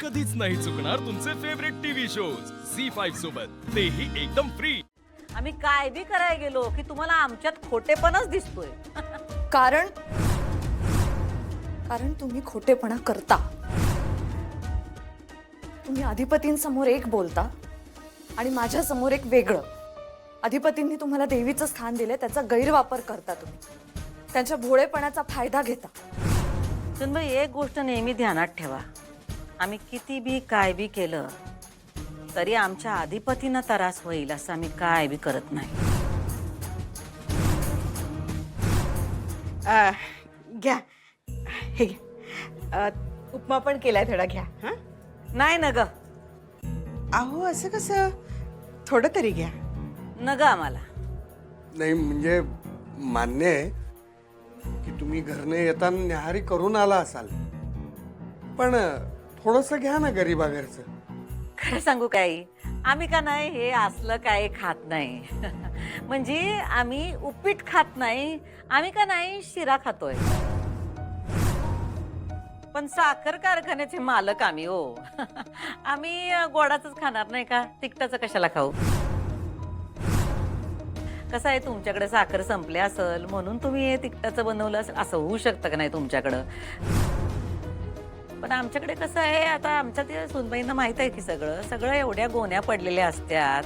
कधीच नाही चुकणार तुमचे फेवरेट टीव्ही शोज झी5 सोबत, तेही एकदम फ्री। आम्ही काय बी करायला गेलो की तुम्हाला आमच्यात खोटेपणाच दिसतोय। कारण तुम्ही खोटेपणा करता। तुम्ही अधिपतींसमोर एक बोलता आणि माझ्या समोर एक वेगळं। अधिपतींनी तुम्हाला देवीचं स्थान दिले, त्याचा गैरवापर करता तुम्ही, त्यांच्या भोळेपणाचा फायदा घेता। सुनबाई, एक गोष्ट नेहमी ध्यानात ठेवा, आम्ही किती बी काय बी केलं तरी आमच्या अधिपतींना त्रास होईल असं आम्ही काय बी करत नाही। घ्या, हे घ्या, उपमा पण केलाय, थोडा घ्या। हा, नाही न ग, अहो असं कसं, थोडं तरी घ्या। न ग आम्हाला नाही म्हणजे मान्य आहे की तुम्ही घरने येताना न्याहारी करून आला असाल, पण थोडस घ्या ना गरीबा घरचं। खरं सांगू काय, आम्ही का नाही हे असलं काय खात नाही। म्हणजे आम्ही उपीट खात नाही, आम्ही का नाही शिरा खातोय। पण साखर कारखान्याचे मालक आम्ही हो। आम्ही गोडाचंच खाणार नाही का, तिखटाचं कशाला खाऊ। कसं आहे, तुमच्याकडे साखर संपले असेल म्हणून तुम्ही हे तिखटाचं बनवलं असेल, असं होऊ शकतं का नाही तुमच्याकडं। पण आमच्याकडे कसं आहे, आता आमच्या ते सुनबाईंना माहित आहे की सगळं सगळं एवढ्या गोण्या पडलेल्या असतात,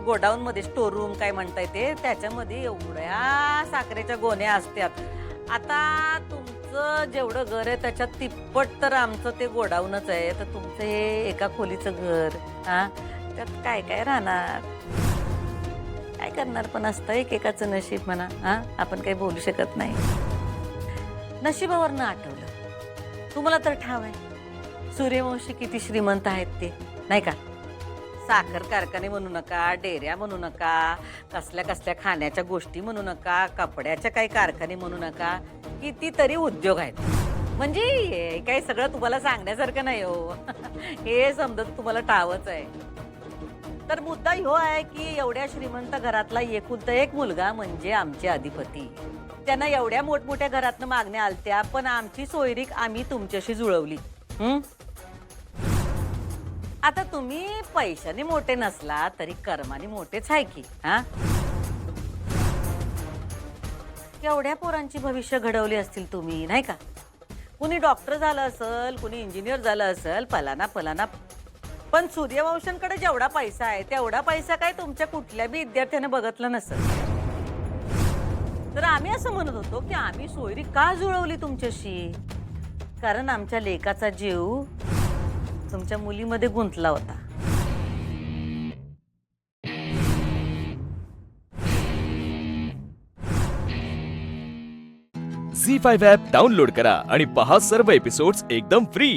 गोडाऊन मध्ये स्टोर रूम काय म्हणताय ते, त्याच्यामध्ये एवढ्या साखरेच्या गोण्या असतात। आता तुमचं जेवढं घर आहे त्याच्यात तिप्पट तर आमचं ते गोडाऊनच आहे, तर तुमचं हे एका खोलीचं घर, हा त्यात काय काय राहणार, काय करणार। पण असतं एकेकाचं नशीब म्हणा, हा आपण काही बोलू शकत नाही। नशिबावरनं आठवलं, तुम्हाला तर ठाव आहे सूर्यवंशी किती श्रीमंत आहेत ते, नाही का। साखर कारखाने म्हणू नका, डेऱ्या म्हणू नका, कसल्या कसल्या खाण्याच्या गोष्टी म्हणू नका, कपड्याच्या काही कारखाने म्हणू नका, कितीतरी उद्योग आहेत। म्हणजे हे काही सगळं तुम्हाला सांगण्यासारखं नाही हो। हे समजत तुम्हाला ठावच आहे। तर मुद्दा ह्यो आहे की एवढ्या श्रीमंत घरातला एकुलता एक मुलगा म्हणजे आमचे अधिपती, त्यांना एवढ्या मोठमोठ्या घरातनं मागण्या आलत्या, पण आमची सोयरीक आम्ही तुमच्याशी जुळवली। आता तुम्ही पैशाने मोठे नसला तरी कर्माने मोठेच आहे की, हा। एवढ्या पोरांची भविष्य घडवली असतील तुम्ही, नाही का। कुणी डॉक्टर झालं असेल, कुणी इंजिनियर झालं असेल, फलाना फलाना, पण सूर्यवंशांकडे जेवढा पैसा आहे तेवढा पैसा काय तुमच्या कुठल्या बी विद्यार्थ्याने बघितलं नसेल। तर आम्ही असं म्हणत होतो की आम्ही सोयरी का जुळवली तुमच्याशी, कारण आमच्या लेकाचा जीव तुमच्या मुलीमध्ये गुंतला होता। झी5 ॲप डाउनलोड करा आणि पहा सर्व एपिसोड्स एकदम फ्री।